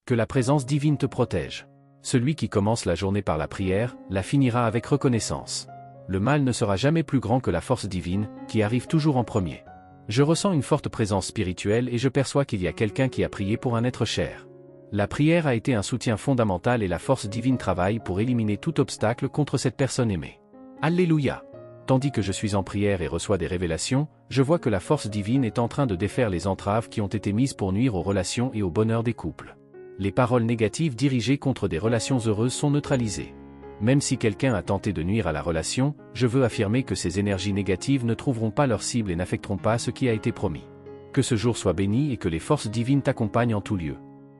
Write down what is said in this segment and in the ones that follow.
Que la présence divine te protège. Celui qui commence la journée par la prière, la finira avec reconnaissance. Le mal ne sera jamais plus grand que la force divine, qui arrive toujours en premier. Je ressens une forte présence spirituelle et je perçois qu'il y a quelqu'un qui a prié pour un être cher. La prière a été un soutien fondamental et la force divine travaille pour éliminer tout obstacle contre cette personne aimée. Alléluia! Tandis que je suis en prière et reçois des révélations, je vois que la force divine est en train de défaire les entraves qui ont été mises pour nuire aux relations et au bonheur des couples. Les paroles négatives dirigées contre des relations heureuses sont neutralisées. Même si quelqu'un a tenté de nuire à la relation, je veux affirmer que ces énergies négatives ne trouveront pas leur cible et n'affecteront pas ce qui a été promis. Que ce jour soit béni et que les forces divines t'accompagnent en tout lieu.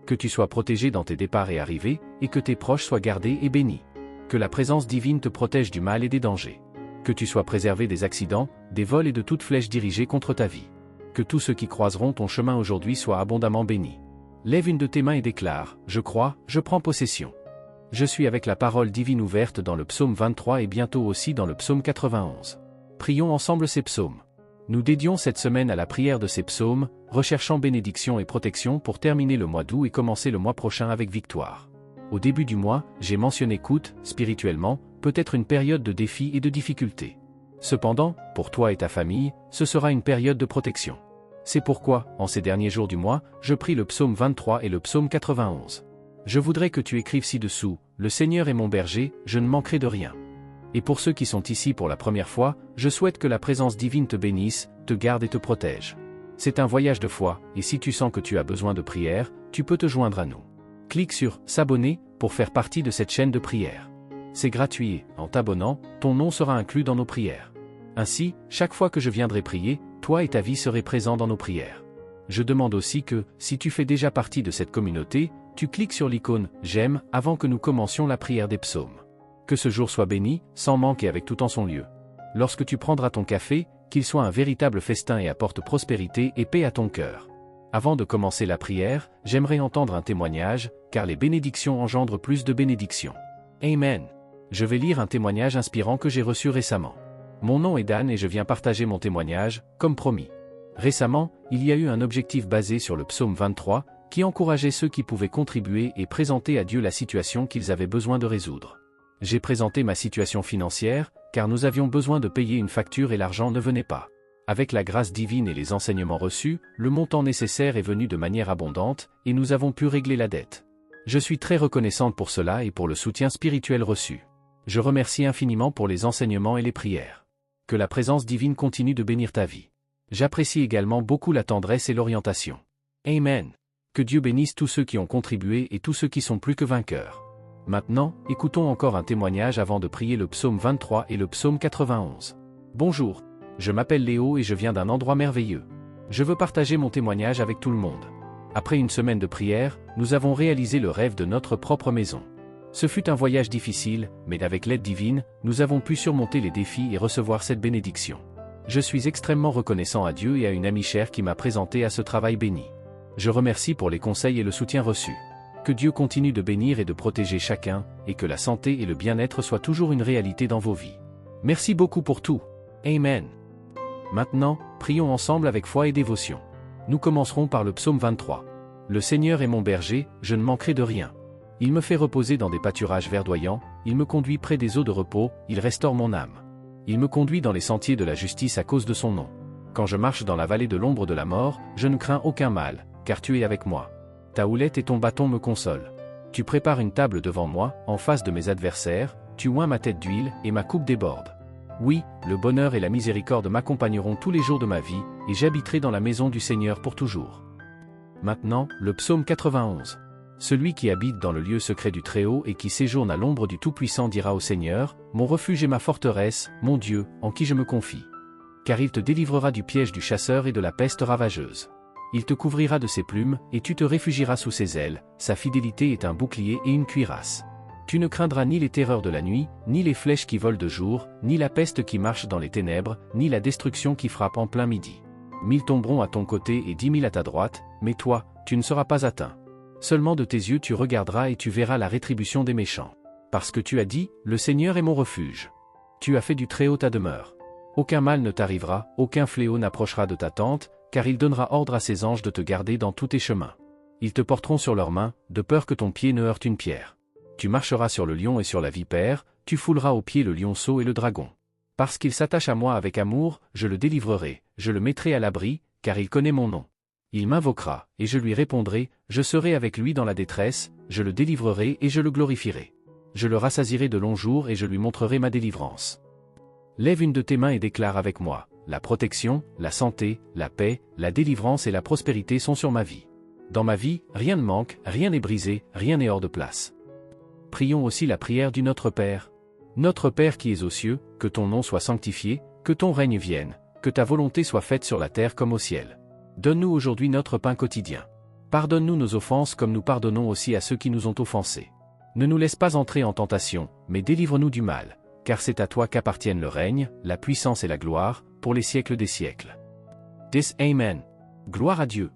Que tu sois protégé dans tes départs et arrivées, et que tes proches soient gardés et bénis. Que la présence divine te protège du mal et des dangers. Que tu sois préservé des accidents, des vols et de toute flèche dirigée contre ta vie. Que tous ceux qui croiseront ton chemin aujourd'hui soient abondamment bénis. Lève une de tes mains et déclare, je crois, je prends possession. Je suis avec la parole divine ouverte dans le psaume 23 et bientôt aussi dans le psaume 91. Prions ensemble ces psaumes. Nous dédions cette semaine à la prière de ces psaumes, recherchant bénédiction et protection pour terminer le mois d'août et commencer le mois prochain avec victoire. Au début du mois, j'ai mentionné qu'août, spirituellement, peut être une période de défis et de difficultés. Cependant, pour toi et ta famille, ce sera une période de protection. C'est pourquoi, en ces derniers jours du mois, je prie le psaume 23 et le psaume 91. Je voudrais que tu écrives ci-dessous, « Le Seigneur est mon berger, je ne manquerai de rien ». Et pour ceux qui sont ici pour la première fois, je souhaite que la présence divine te bénisse, te garde et te protège. C'est un voyage de foi, et si tu sens que tu as besoin de prière, tu peux te joindre à nous. Clique sur « S'abonner » pour faire partie de cette chaîne de prière. C'est gratuit et, en t'abonnant, ton nom sera inclus dans nos prières. Ainsi, chaque fois que je viendrai prier, toi et ta vie serez présents dans nos prières. Je demande aussi que, si tu fais déjà partie de cette communauté, tu cliques sur l'icône « J'aime » avant que nous commencions la prière des psaumes. Que ce jour soit béni, sans manque et avec tout en son lieu. Lorsque tu prendras ton café, qu'il soit un véritable festin et apporte prospérité et paix à ton cœur. Avant de commencer la prière, j'aimerais entendre un témoignage, car les bénédictions engendrent plus de bénédictions. Amen. Je vais lire un témoignage inspirant que j'ai reçu récemment. Mon nom est Dan et je viens partager mon témoignage, comme promis. Récemment, il y a eu un objectif basé sur le psaume 23, qui encourageait ceux qui pouvaient contribuer et présenter à Dieu la situation qu'ils avaient besoin de résoudre. J'ai présenté ma situation financière, car nous avions besoin de payer une facture et l'argent ne venait pas. Avec la grâce divine et les enseignements reçus, le montant nécessaire est venu de manière abondante, et nous avons pu régler la dette. Je suis très reconnaissante pour cela et pour le soutien spirituel reçu. Je remercie infiniment pour les enseignements et les prières. Que la présence divine continue de bénir ta vie. J'apprécie également beaucoup la tendresse et l'orientation. Amen. Que Dieu bénisse tous ceux qui ont contribué et tous ceux qui sont plus que vainqueurs. Maintenant, écoutons encore un témoignage avant de prier le psaume 23 et le psaume 91. Bonjour, je m'appelle Léo et je viens d'un endroit merveilleux. Je veux partager mon témoignage avec tout le monde. Après une semaine de prière, nous avons réalisé le rêve de notre propre maison. Ce fut un voyage difficile, mais avec l'aide divine, nous avons pu surmonter les défis et recevoir cette bénédiction. Je suis extrêmement reconnaissant à Dieu et à une amie chère qui m'a présenté à ce travail béni. Je remercie pour les conseils et le soutien reçu. Que Dieu continue de bénir et de protéger chacun, et que la santé et le bien-être soient toujours une réalité dans vos vies. Merci beaucoup pour tout. Amen. Maintenant, prions ensemble avec foi et dévotion. Nous commencerons par le psaume 23. Le Seigneur est mon berger, je ne manquerai de rien. Il me fait reposer dans des pâturages verdoyants, il me conduit près des eaux de repos, il restaure mon âme. Il me conduit dans les sentiers de la justice à cause de son nom. Quand je marche dans la vallée de l'ombre de la mort, je ne crains aucun mal, car tu es avec moi. Ta houlette et ton bâton me consolent. Tu prépares une table devant moi, en face de mes adversaires, tu oins ma tête d'huile, et ma coupe déborde. Oui, le bonheur et la miséricorde m'accompagneront tous les jours de ma vie, et j'habiterai dans la maison du Seigneur pour toujours. Maintenant, le psaume 91. Celui qui habite dans le lieu secret du Très-Haut et qui séjourne à l'ombre du Tout-Puissant dira au Seigneur, mon refuge et ma forteresse, mon Dieu, en qui je me confie. Car il te délivrera du piège du chasseur et de la peste ravageuse. Il te couvrira de ses plumes, et tu te réfugieras sous ses ailes, sa fidélité est un bouclier et une cuirasse. Tu ne craindras ni les terreurs de la nuit, ni les flèches qui volent de jour, ni la peste qui marche dans les ténèbres, ni la destruction qui frappe en plein midi. 1000 tomberont à ton côté et 10 000 à ta droite, mais toi, tu ne seras pas atteint. Seulement de tes yeux tu regarderas et tu verras la rétribution des méchants. Parce que tu as dit, le Seigneur est mon refuge. Tu as fait du Très-Haut ta demeure. Aucun mal ne t'arrivera, aucun fléau n'approchera de ta tente, car il donnera ordre à ses anges de te garder dans tous tes chemins. Ils te porteront sur leurs mains, de peur que ton pied ne heurte une pierre. Tu marcheras sur le lion et sur la vipère, tu fouleras aux pieds le lionceau et le dragon. Parce qu'il s'attache à moi avec amour, je le délivrerai, je le mettrai à l'abri, car il connaît mon nom. Il m'invoquera, et je lui répondrai, je serai avec lui dans la détresse, je le délivrerai et je le glorifierai. Je le rassasierai de longs jours et je lui montrerai ma délivrance. Lève une de tes mains et déclare avec moi, la protection, la santé, la paix, la délivrance et la prospérité sont sur ma vie. Dans ma vie, rien ne manque, rien n'est brisé, rien n'est hors de place. Prions aussi la prière du Notre Père. Notre Père qui es aux cieux, que ton nom soit sanctifié, que ton règne vienne, que ta volonté soit faite sur la terre comme au ciel. Donne-nous aujourd'hui notre pain quotidien. Pardonne-nous nos offenses comme nous pardonnons aussi à ceux qui nous ont offensés. Ne nous laisse pas entrer en tentation, mais délivre-nous du mal, car c'est à toi qu'appartiennent le règne, la puissance et la gloire, pour les siècles des siècles. Amen. Gloire à Dieu.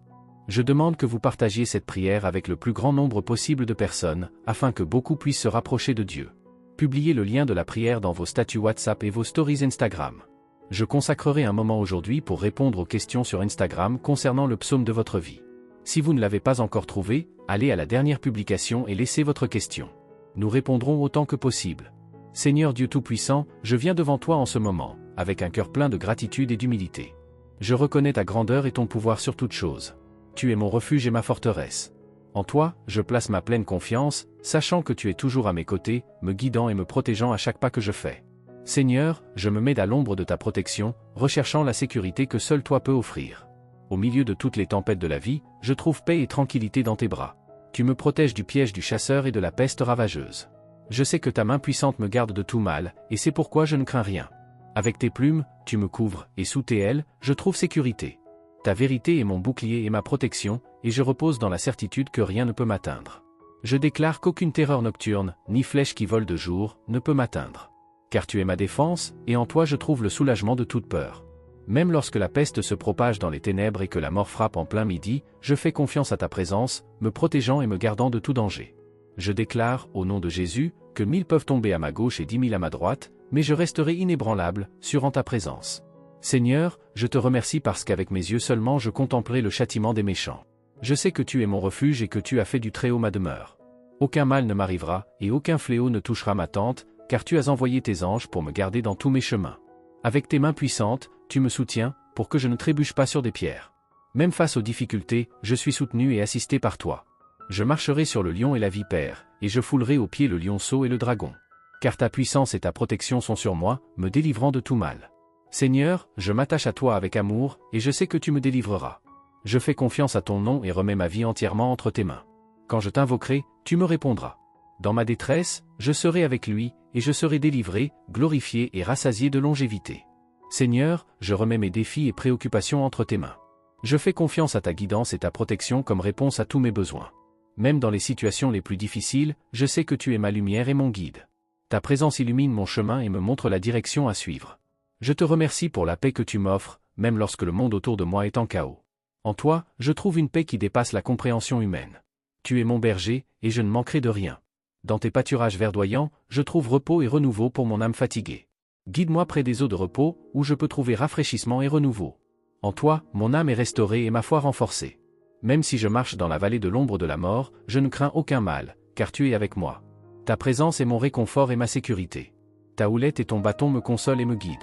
Je demande que vous partagiez cette prière avec le plus grand nombre possible de personnes, afin que beaucoup puissent se rapprocher de Dieu. Publiez le lien de la prière dans vos statuts WhatsApp et vos stories Instagram. Je consacrerai un moment aujourd'hui pour répondre aux questions sur Instagram concernant le psaume de votre vie. Si vous ne l'avez pas encore trouvé, allez à la dernière publication et laissez votre question. Nous répondrons autant que possible. Seigneur Dieu Tout-Puissant, je viens devant toi en ce moment, avec un cœur plein de gratitude et d'humilité. Je reconnais ta grandeur et ton pouvoir sur toute chose. Tu es mon refuge et ma forteresse. En toi, je place ma pleine confiance, sachant que tu es toujours à mes côtés, me guidant et me protégeant à chaque pas que je fais. Seigneur, je me mets à l'ombre de ta protection, recherchant la sécurité que seul toi peux offrir. Au milieu de toutes les tempêtes de la vie, je trouve paix et tranquillité dans tes bras. Tu me protèges du piège du chasseur et de la peste ravageuse. Je sais que ta main puissante me garde de tout mal, et c'est pourquoi je ne crains rien. Avec tes plumes, tu me couvres, et sous tes ailes, je trouve sécurité. Ta vérité est mon bouclier et ma protection, et je repose dans la certitude que rien ne peut m'atteindre. Je déclare qu'aucune terreur nocturne, ni flèche qui vole de jour, ne peut m'atteindre. Car tu es ma défense, et en toi je trouve le soulagement de toute peur. Même lorsque la peste se propage dans les ténèbres et que la mort frappe en plein midi, je fais confiance à ta présence, me protégeant et me gardant de tout danger. Je déclare, au nom de Jésus, que 1000 peuvent tomber à ma gauche et 10 000 à ma droite, mais je resterai inébranlable, sûr en ta présence. Seigneur, je te remercie parce qu'avec mes yeux seulement je contemplerai le châtiment des méchants. Je sais que tu es mon refuge et que tu as fait du Très-Haut ma demeure. Aucun mal ne m'arrivera, et aucun fléau ne touchera ma tente, car tu as envoyé tes anges pour me garder dans tous mes chemins. Avec tes mains puissantes, tu me soutiens, pour que je ne trébuche pas sur des pierres. Même face aux difficultés, je suis soutenu et assisté par toi. Je marcherai sur le lion et la vipère, et je foulerai aux pieds le lionceau et le dragon. Car ta puissance et ta protection sont sur moi, me délivrant de tout mal. Seigneur, je m'attache à toi avec amour, et je sais que tu me délivreras. Je fais confiance à ton nom et remets ma vie entièrement entre tes mains. Quand je t'invoquerai, tu me répondras. Dans ma détresse, je serai avec lui, et je serai délivré, glorifié et rassasié de longévité. Seigneur, je remets mes défis et préoccupations entre tes mains. Je fais confiance à ta guidance et ta protection comme réponse à tous mes besoins. Même dans les situations les plus difficiles, je sais que tu es ma lumière et mon guide. Ta présence illumine mon chemin et me montre la direction à suivre. Je te remercie pour la paix que tu m'offres, même lorsque le monde autour de moi est en chaos. En toi, je trouve une paix qui dépasse la compréhension humaine. Tu es mon berger, et je ne manquerai de rien. Dans tes pâturages verdoyants, je trouve repos et renouveau pour mon âme fatiguée. Guide-moi près des eaux de repos, où je peux trouver rafraîchissement et renouveau. En toi, mon âme est restaurée et ma foi renforcée. Même si je marche dans la vallée de l'ombre de la mort, je ne crains aucun mal, car tu es avec moi. Ta présence est mon réconfort et ma sécurité. Ta houlette et ton bâton me consolent et me guident.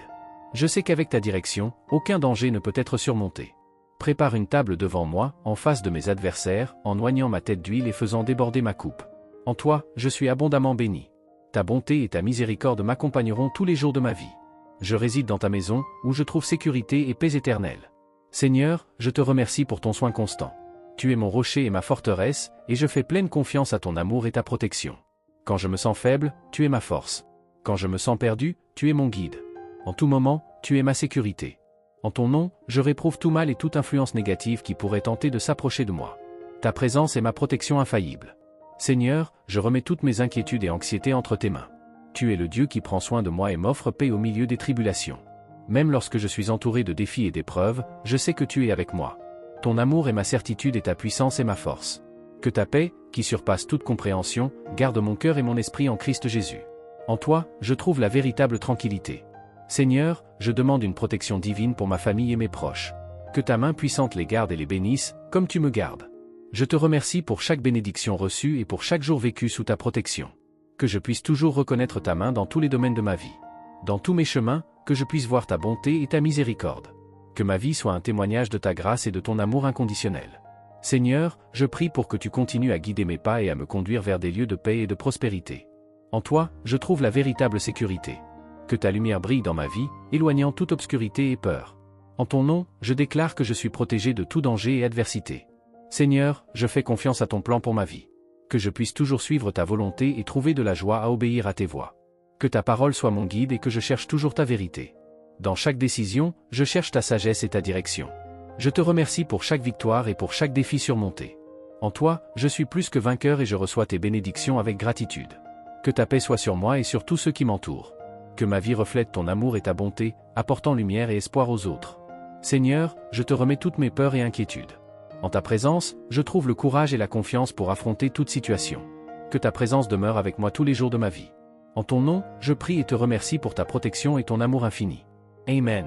Je sais qu'avec ta direction, aucun danger ne peut être surmonté. Prépare une table devant moi, en face de mes adversaires, en oignant ma tête d'huile et faisant déborder ma coupe. En toi, je suis abondamment béni. Ta bonté et ta miséricorde m'accompagneront tous les jours de ma vie. Je réside dans ta maison, où je trouve sécurité et paix éternelle. Seigneur, je te remercie pour ton soin constant. Tu es mon rocher et ma forteresse, et je fais pleine confiance à ton amour et ta protection. Quand je me sens faible, tu es ma force. Quand je me sens perdu, tu es mon guide. En tout moment, tu es ma sécurité. En ton nom, je réprouve tout mal et toute influence négative qui pourrait tenter de s'approcher de moi. Ta présence est ma protection infaillible. Seigneur, je remets toutes mes inquiétudes et anxiétés entre tes mains. Tu es le Dieu qui prend soin de moi et m'offre paix au milieu des tribulations. Même lorsque je suis entouré de défis et d'épreuves, je sais que tu es avec moi. Ton amour est ma certitude et ta puissance est ma force. Que ta paix, qui surpasse toute compréhension, garde mon cœur et mon esprit en Christ Jésus. En toi, je trouve la véritable tranquillité. Seigneur, je demande une protection divine pour ma famille et mes proches. Que ta main puissante les garde et les bénisse, comme tu me gardes. Je te remercie pour chaque bénédiction reçue et pour chaque jour vécu sous ta protection. Que je puisse toujours reconnaître ta main dans tous les domaines de ma vie. Dans tous mes chemins, que je puisse voir ta bonté et ta miséricorde. Que ma vie soit un témoignage de ta grâce et de ton amour inconditionnel. Seigneur, je prie pour que tu continues à guider mes pas et à me conduire vers des lieux de paix et de prospérité. En toi, je trouve la véritable sécurité. Que ta lumière brille dans ma vie, éloignant toute obscurité et peur. En ton nom, je déclare que je suis protégé de tout danger et adversité. Seigneur, je fais confiance à ton plan pour ma vie. Que je puisse toujours suivre ta volonté et trouver de la joie à obéir à tes voies. Que ta parole soit mon guide et que je cherche toujours ta vérité. Dans chaque décision, je cherche ta sagesse et ta direction. Je te remercie pour chaque victoire et pour chaque défi surmonté. En toi, je suis plus que vainqueur et je reçois tes bénédictions avec gratitude. Que ta paix soit sur moi et sur tous ceux qui m'entourent. Que ma vie reflète ton amour et ta bonté, apportant lumière et espoir aux autres. Seigneur, je te remets toutes mes peurs et inquiétudes. En ta présence, je trouve le courage et la confiance pour affronter toute situation. Que ta présence demeure avec moi tous les jours de ma vie. En ton nom, je prie et te remercie pour ta protection et ton amour infini. Amen.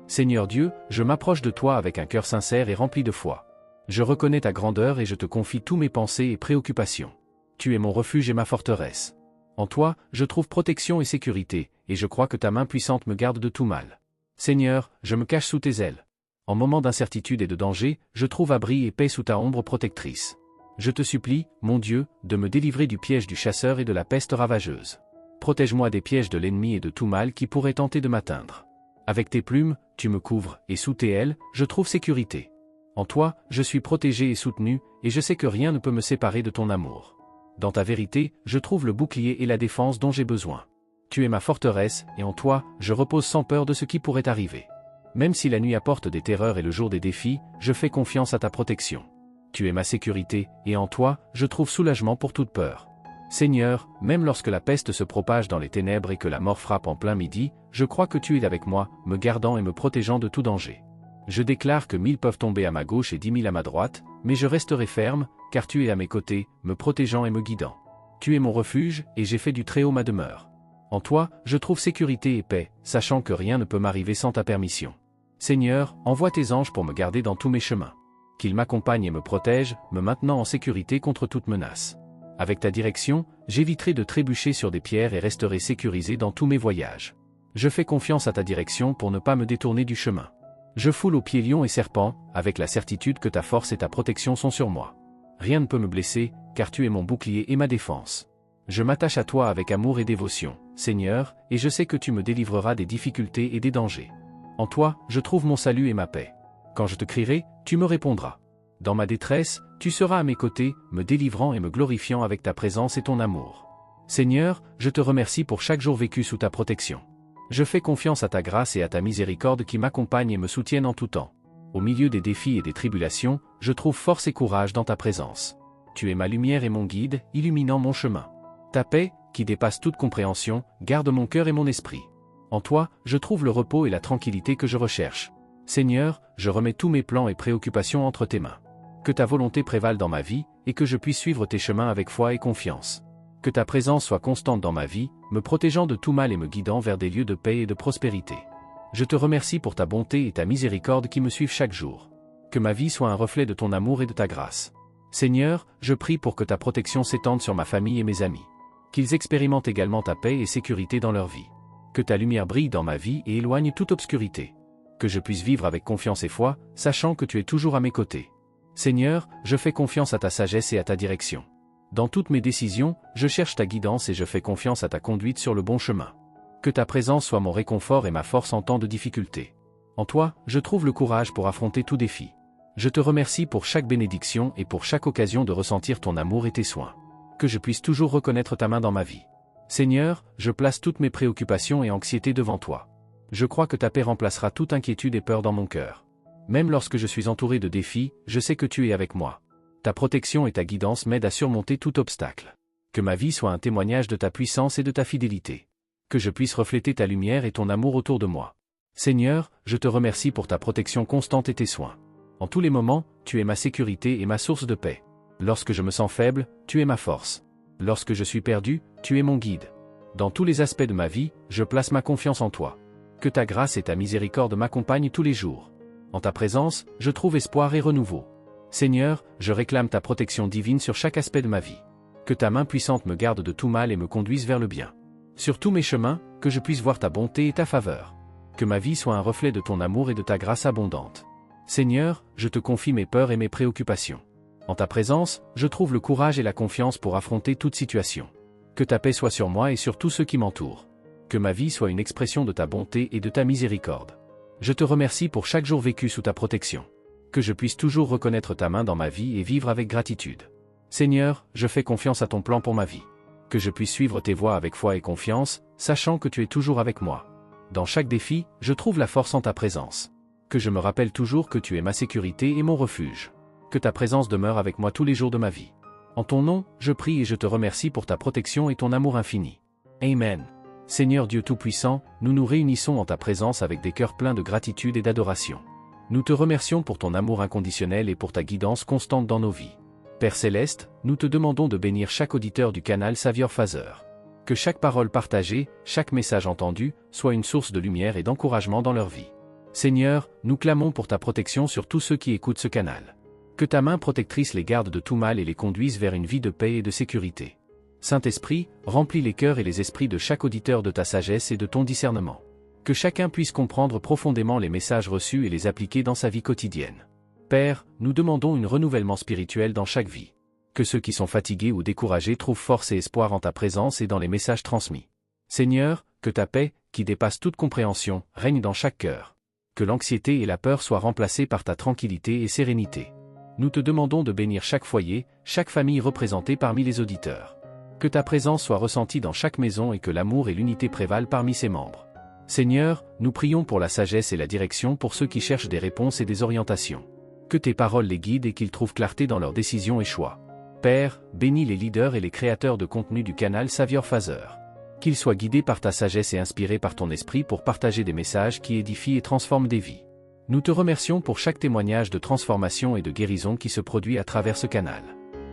Seigneur Dieu, je m'approche de toi avec un cœur sincère et rempli de foi. Je reconnais ta grandeur et je te confie tous mes pensées et préoccupations. Tu es mon refuge et ma forteresse. En toi, je trouve protection et sécurité, et je crois que ta main puissante me garde de tout mal. Seigneur, je me cache sous tes ailes. En moments d'incertitude et de danger, je trouve abri et paix sous ta ombre protectrice. Je te supplie, mon Dieu, de me délivrer du piège du chasseur et de la peste ravageuse. Protège-moi des pièges de l'ennemi et de tout mal qui pourrait tenter de m'atteindre. Avec tes plumes, tu me couvres, et sous tes ailes, je trouve sécurité. En toi, je suis protégé et soutenu, et je sais que rien ne peut me séparer de ton amour. Dans ta vérité, je trouve le bouclier et la défense dont j'ai besoin. Tu es ma forteresse, et en toi, je repose sans peur de ce qui pourrait arriver. Même si la nuit apporte des terreurs et le jour des défis, je fais confiance à ta protection. Tu es ma sécurité, et en toi, je trouve soulagement pour toute peur. Seigneur, même lorsque la peste se propage dans les ténèbres et que la mort frappe en plein midi, je crois que tu es avec moi, me gardant et me protégeant de tout danger. Je déclare que 1000 peuvent tomber à ma gauche et 10 000 à ma droite, mais je resterai ferme, car tu es à mes côtés, me protégeant et me guidant. Tu es mon refuge, et j'ai fait du Très-Haut ma demeure. En toi, je trouve sécurité et paix, sachant que rien ne peut m'arriver sans ta permission. Seigneur, envoie tes anges pour me garder dans tous mes chemins. Qu'ils m'accompagnent et me protègent, me maintenant en sécurité contre toute menace. Avec ta direction, j'éviterai de trébucher sur des pierres et resterai sécurisé dans tous mes voyages. Je fais confiance à ta direction pour ne pas me détourner du chemin. Je foule aux pieds lions et serpents, avec la certitude que ta force et ta protection sont sur moi. Rien ne peut me blesser, car tu es mon bouclier et ma défense. Je m'attache à toi avec amour et dévotion, Seigneur, et je sais que tu me délivreras des difficultés et des dangers. En toi, je trouve mon salut et ma paix. Quand je te crierai, tu me répondras. Dans ma détresse, tu seras à mes côtés, me délivrant et me glorifiant avec ta présence et ton amour. Seigneur, je te remercie pour chaque jour vécu sous ta protection. Je fais confiance à ta grâce et à ta miséricorde qui m'accompagnent et me soutiennent en tout temps. Au milieu des défis et des tribulations, je trouve force et courage dans ta présence. Tu es ma lumière et mon guide, illuminant mon chemin. Ta paix, qui dépasse toute compréhension, garde mon cœur et mon esprit. En toi, je trouve le repos et la tranquillité que je recherche. Seigneur, je remets tous mes plans et préoccupations entre tes mains. Que ta volonté prévale dans ma vie, et que je puisse suivre tes chemins avec foi et confiance. Que ta présence soit constante dans ma vie, me protégeant de tout mal et me guidant vers des lieux de paix et de prospérité. Je te remercie pour ta bonté et ta miséricorde qui me suivent chaque jour. Que ma vie soit un reflet de ton amour et de ta grâce. Seigneur, je prie pour que ta protection s'étende sur ma famille et mes amis. Qu'ils expérimentent également ta paix et sécurité dans leur vie. Que ta lumière brille dans ma vie et éloigne toute obscurité. Que je puisse vivre avec confiance et foi, sachant que tu es toujours à mes côtés. Seigneur, je fais confiance à ta sagesse et à ta direction. Dans toutes mes décisions, je cherche ta guidance et je fais confiance à ta conduite sur le bon chemin. Que ta présence soit mon réconfort et ma force en temps de difficulté. En toi, je trouve le courage pour affronter tout défi. Je te remercie pour chaque bénédiction et pour chaque occasion de ressentir ton amour et tes soins. Que je puisse toujours reconnaître ta main dans ma vie. Seigneur, je place toutes mes préoccupations et anxiétés devant toi. Je crois que ta paix remplacera toute inquiétude et peur dans mon cœur. Même lorsque je suis entouré de défis, je sais que tu es avec moi. Ta protection et ta guidance m'aident à surmonter tout obstacle. Que ma vie soit un témoignage de ta puissance et de ta fidélité. Que je puisse refléter ta lumière et ton amour autour de moi. Seigneur, je te remercie pour ta protection constante et tes soins. En tous les moments, tu es ma sécurité et ma source de paix. Lorsque je me sens faible, tu es ma force. Lorsque je suis perdu, tu es mon guide. Dans tous les aspects de ma vie, je place ma confiance en toi. Que ta grâce et ta miséricorde m'accompagnent tous les jours. En ta présence, je trouve espoir et renouveau. Seigneur, je réclame ta protection divine sur chaque aspect de ma vie. Que ta main puissante me garde de tout mal et me conduise vers le bien. Sur tous mes chemins, que je puisse voir ta bonté et ta faveur. Que ma vie soit un reflet de ton amour et de ta grâce abondante. Seigneur, je te confie mes peurs et mes préoccupations. En ta présence, je trouve le courage et la confiance pour affronter toute situation. Que ta paix soit sur moi et sur tous ceux qui m'entourent. Que ma vie soit une expression de ta bonté et de ta miséricorde. Je te remercie pour chaque jour vécu sous ta protection. Que je puisse toujours reconnaître ta main dans ma vie et vivre avec gratitude. Seigneur, je fais confiance à ton plan pour ma vie. Que je puisse suivre tes voies avec foi et confiance, sachant que tu es toujours avec moi. Dans chaque défi, je trouve la force en ta présence. Que je me rappelle toujours que tu es ma sécurité et mon refuge. Que ta présence demeure avec moi tous les jours de ma vie. En ton nom, je prie et je te remercie pour ta protection et ton amour infini. Amen. Seigneur Dieu Tout-Puissant, nous nous réunissons en ta présence avec des cœurs pleins de gratitude et d'adoration. Nous te remercions pour ton amour inconditionnel et pour ta guidance constante dans nos vies. Père Céleste, nous te demandons de bénir chaque auditeur du canal Savior Phaser. Que chaque parole partagée, chaque message entendu, soit une source de lumière et d'encouragement dans leur vie. Seigneur, nous clamons pour ta protection sur tous ceux qui écoutent ce canal. Que ta main protectrice les garde de tout mal et les conduise vers une vie de paix et de sécurité. Saint-Esprit, remplis les cœurs et les esprits de chaque auditeur de ta sagesse et de ton discernement. Que chacun puisse comprendre profondément les messages reçus et les appliquer dans sa vie quotidienne. Père, nous demandons un renouvellement spirituel dans chaque vie. Que ceux qui sont fatigués ou découragés trouvent force et espoir en ta présence et dans les messages transmis. Seigneur, que ta paix, qui dépasse toute compréhension, règne dans chaque cœur. Que l'anxiété et la peur soient remplacées par ta tranquillité et sérénité. Nous te demandons de bénir chaque foyer, chaque famille représentée parmi les auditeurs. Que ta présence soit ressentie dans chaque maison et que l'amour et l'unité prévalent parmi ses membres. Seigneur, nous prions pour la sagesse et la direction pour ceux qui cherchent des réponses et des orientations. Que tes paroles les guident et qu'ils trouvent clarté dans leurs décisions et choix. Père, bénis les leaders et les créateurs de contenu du canal Savior Phaser. Qu'ils soient guidés par ta sagesse et inspirés par ton esprit pour partager des messages qui édifient et transforment des vies. Nous te remercions pour chaque témoignage de transformation et de guérison qui se produit à travers ce canal.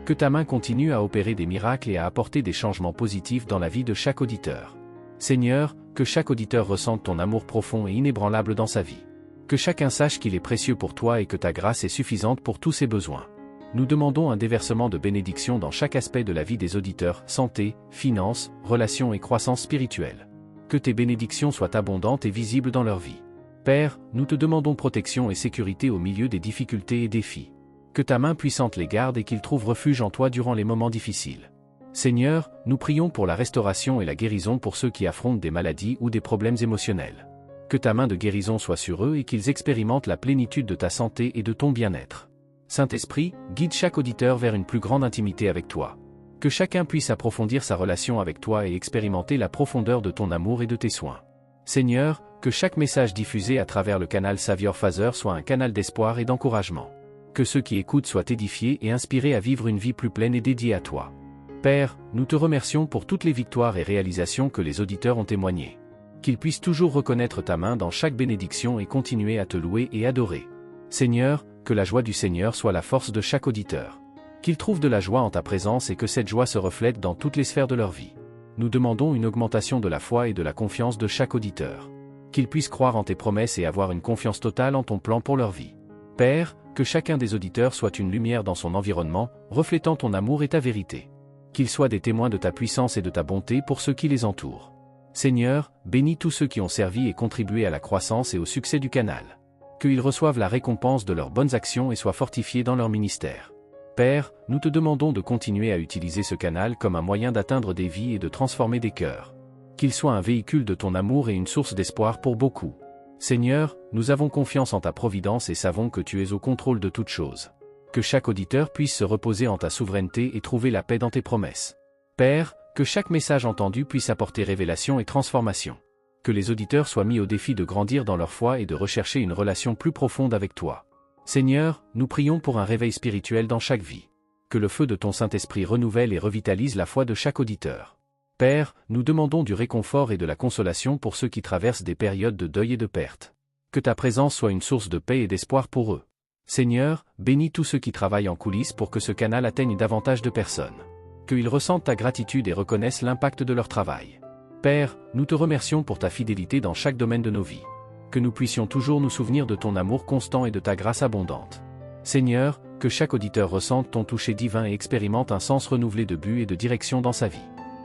Que ta main continue à opérer des miracles et à apporter des changements positifs dans la vie de chaque auditeur. Seigneur, que chaque auditeur ressente ton amour profond et inébranlable dans sa vie. Que chacun sache qu'il est précieux pour toi et que ta grâce est suffisante pour tous ses besoins. Nous demandons un déversement de bénédictions dans chaque aspect de la vie des auditeurs, santé, finances, relations et croissance spirituelle. Que tes bénédictions soient abondantes et visibles dans leur vie. Père, nous te demandons protection et sécurité au milieu des difficultés et défis. Que ta main puissante les garde et qu'ils trouvent refuge en toi durant les moments difficiles. Seigneur, nous prions pour la restauration et la guérison pour ceux qui affrontent des maladies ou des problèmes émotionnels. Que ta main de guérison soit sur eux et qu'ils expérimentent la plénitude de ta santé et de ton bien-être. Saint-Esprit, guide chaque auditeur vers une plus grande intimité avec toi. Que chacun puisse approfondir sa relation avec toi et expérimenter la profondeur de ton amour et de tes soins. Seigneur, que chaque message diffusé à travers le canal Savior Phaser soit un canal d'espoir et d'encouragement. Que ceux qui écoutent soient édifiés et inspirés à vivre une vie plus pleine et dédiée à toi. Père, nous te remercions pour toutes les victoires et réalisations que les auditeurs ont témoignées. Qu'ils puissent toujours reconnaître ta main dans chaque bénédiction et continuer à te louer et adorer. Seigneur, que la joie du Seigneur soit la force de chaque auditeur. Qu'ils trouvent de la joie en ta présence et que cette joie se reflète dans toutes les sphères de leur vie. Nous demandons une augmentation de la foi et de la confiance de chaque auditeur. Qu'ils puissent croire en tes promesses et avoir une confiance totale en ton plan pour leur vie. Père, que chacun des auditeurs soit une lumière dans son environnement, reflétant ton amour et ta vérité. Qu'ils soient des témoins de ta puissance et de ta bonté pour ceux qui les entourent. Seigneur, bénis tous ceux qui ont servi et contribué à la croissance et au succès du canal. Qu'ils reçoivent la récompense de leurs bonnes actions et soient fortifiés dans leur ministère. Père, nous te demandons de continuer à utiliser ce canal comme un moyen d'atteindre des vies et de transformer des cœurs. Qu'il soit un véhicule de ton amour et une source d'espoir pour beaucoup. Seigneur, nous avons confiance en ta providence et savons que tu es au contrôle de toutes choses. Que chaque auditeur puisse se reposer en ta souveraineté et trouver la paix dans tes promesses. Père, que chaque message entendu puisse apporter révélation et transformation. Que les auditeurs soient mis au défi de grandir dans leur foi et de rechercher une relation plus profonde avec toi. Seigneur, nous prions pour un réveil spirituel dans chaque vie. Que le feu de ton Saint-Esprit renouvelle et revitalise la foi de chaque auditeur. Père, nous demandons du réconfort et de la consolation pour ceux qui traversent des périodes de deuil et de perte. Que ta présence soit une source de paix et d'espoir pour eux. Seigneur, bénis tous ceux qui travaillent en coulisses pour que ce canal atteigne davantage de personnes. Qu'ils ressentent ta gratitude et reconnaissent l'impact de leur travail. Père, nous te remercions pour ta fidélité dans chaque domaine de nos vies. Que nous puissions toujours nous souvenir de ton amour constant et de ta grâce abondante. Seigneur, Que chaque auditeur ressente ton toucher divin et expérimente un sens renouvelé de but et de direction dans sa vie.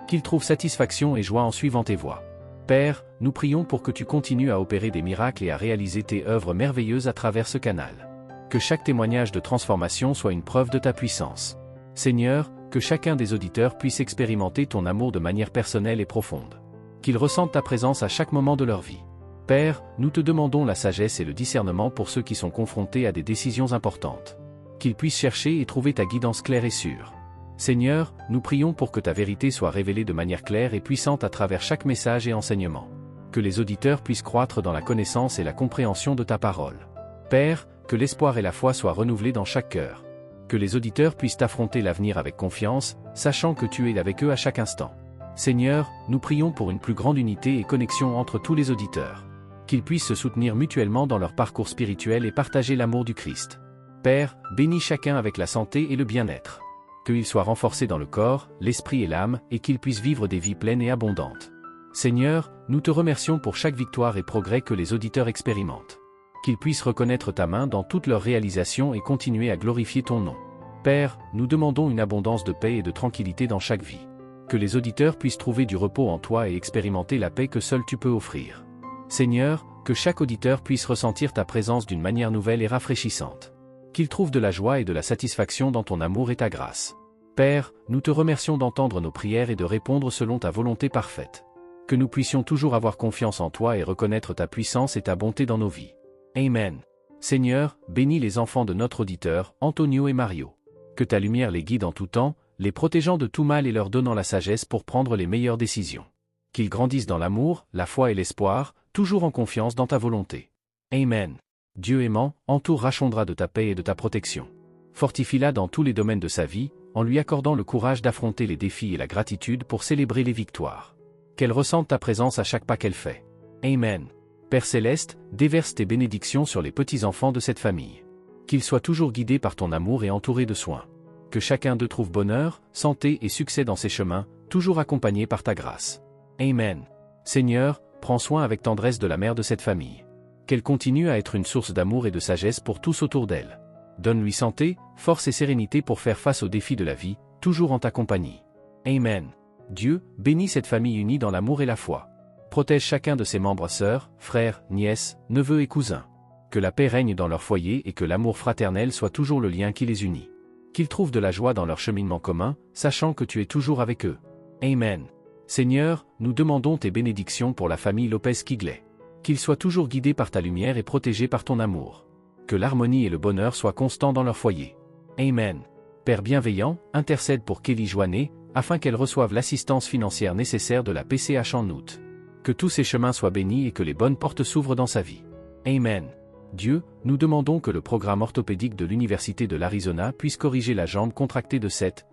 Qu'il trouve satisfaction et joie en suivant tes voies. Père, nous prions pour que tu continues à opérer des miracles et à réaliser tes œuvres merveilleuses à travers ce canal. Que chaque témoignage de transformation soit une preuve de ta puissance. Seigneur, que chacun des auditeurs puisse expérimenter ton amour de manière personnelle et profonde. Qu'ils ressentent ta présence à chaque moment de leur vie. Père, nous te demandons la sagesse et le discernement pour ceux qui sont confrontés à des décisions importantes. Qu'ils puissent chercher et trouver ta guidance claire et sûre. Seigneur, nous prions pour que ta vérité soit révélée de manière claire et puissante à travers chaque message et enseignement. Que les auditeurs puissent croître dans la connaissance et la compréhension de ta parole. Père, que l'espoir et la foi soient renouvelés dans chaque cœur. Que les auditeurs puissent affronter l'avenir avec confiance, sachant que tu es avec eux à chaque instant. Seigneur, nous prions pour une plus grande unité et connexion entre tous les auditeurs. Qu'ils puissent se soutenir mutuellement dans leur parcours spirituel et partager l'amour du Christ. Père, bénis chacun avec la santé et le bien-être. Qu'ils soient renforcés dans le corps, l'esprit et l'âme, et qu'ils puissent vivre des vies pleines et abondantes. Seigneur, nous te remercions pour chaque victoire et progrès que les auditeurs expérimentent. Qu'ils puissent reconnaître ta main dans toutes leurs réalisations et continuer à glorifier ton nom. Père, nous demandons une abondance de paix et de tranquillité dans chaque vie. Que les auditeurs puissent trouver du repos en toi et expérimenter la paix que seul tu peux offrir. Seigneur, que chaque auditeur puisse ressentir ta présence d'une manière nouvelle et rafraîchissante. Qu'il trouve de la joie et de la satisfaction dans ton amour et ta grâce. Père, nous te remercions d'entendre nos prières et de répondre selon ta volonté parfaite. Que nous puissions toujours avoir confiance en toi et reconnaître ta puissance et ta bonté dans nos vies. Amen. Seigneur, bénis les enfants de notre auditeur, Antonio et Mario. Que ta lumière les guide en tout temps, les protégeant de tout mal et leur donnant la sagesse pour prendre les meilleures décisions. Qu'ils grandissent dans l'amour, la foi et l'espoir, toujours en confiance dans ta volonté. Amen. Dieu aimant, entoure Rachondra de ta paix et de ta protection. Fortifie-la dans tous les domaines de sa vie, en lui accordant le courage d'affronter les défis et la gratitude pour célébrer les victoires. Qu'elle ressente ta présence à chaque pas qu'elle fait. Amen. Père céleste, déverse tes bénédictions sur les petits-enfants de cette famille. Qu'ils soient toujours guidés par ton amour et entourés de soins. Que chacun d'eux trouve bonheur, santé et succès dans ses chemins, toujours accompagnés par ta grâce. Amen. Seigneur, prends soin avec tendresse de la mère de cette famille. Qu'elle continue à être une source d'amour et de sagesse pour tous autour d'elle. Donne-lui santé, force et sérénité pour faire face aux défis de la vie, toujours en ta compagnie. Amen. Dieu, bénis cette famille unie dans l'amour et la foi. Protège chacun de ses membres sœurs, frères, nièces, neveux et cousins. Que la paix règne dans leur foyer et que l'amour fraternel soit toujours le lien qui les unit. Qu'ils trouvent de la joie dans leur cheminement commun, sachant que tu es toujours avec eux. Amen. Seigneur, nous demandons tes bénédictions pour la famille Lopez-Quigley. Qu'ils soient toujours guidés par ta lumière et protégés par ton amour. Que l'harmonie et le bonheur soient constants dans leur foyer. Amen. Père bienveillant, intercède pour Kelly Joannet, afin qu'elle reçoive l'assistance financière nécessaire de la PCH en août. Que tous ses chemins soient bénis et que les bonnes portes s'ouvrent dans sa vie. Amen. Dieu, nous demandons que le programme orthopédique de l'Université de l'Arizona puisse corriger la jambe contractée de cette,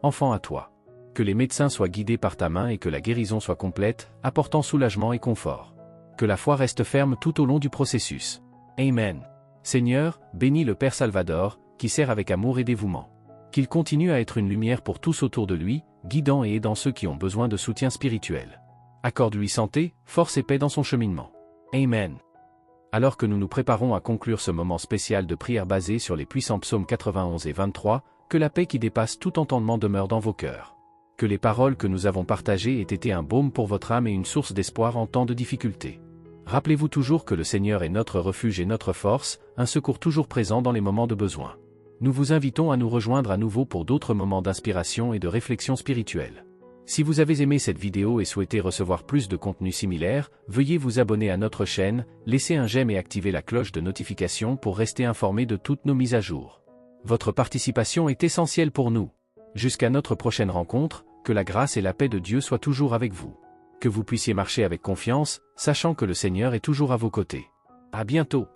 enfant à toi. Que les médecins soient guidés par ta main et que la guérison soit complète, apportant soulagement et confort. Que la foi reste ferme tout au long du processus. Amen. Seigneur, bénis le Père Salvador, qui sert avec amour et dévouement. Qu'il continue à être une lumière pour tous autour de lui, guidant et aidant ceux qui ont besoin de soutien spirituel. Accorde-lui santé, force et paix dans son cheminement. Amen. Alors que nous nous préparons à conclure ce moment spécial de prière basé sur les puissants psaumes 91 et 23, que la paix qui dépasse tout entendement demeure dans vos cœurs. Que les paroles que nous avons partagées aient été un baume pour votre âme et une source d'espoir en temps de difficulté. Rappelez-vous toujours que le Seigneur est notre refuge et notre force, un secours toujours présent dans les moments de besoin. Nous vous invitons à nous rejoindre à nouveau pour d'autres moments d'inspiration et de réflexion spirituelle. Si vous avez aimé cette vidéo et souhaitez recevoir plus de contenu similaire, veuillez vous abonner à notre chaîne, laisser un j'aime et activer la cloche de notification pour rester informé de toutes nos mises à jour. Votre participation est essentielle pour nous. Jusqu'à notre prochaine rencontre, que la grâce et la paix de Dieu soient toujours avec vous. Que vous puissiez marcher avec confiance, sachant que le Seigneur est toujours à vos côtés. À bientôt.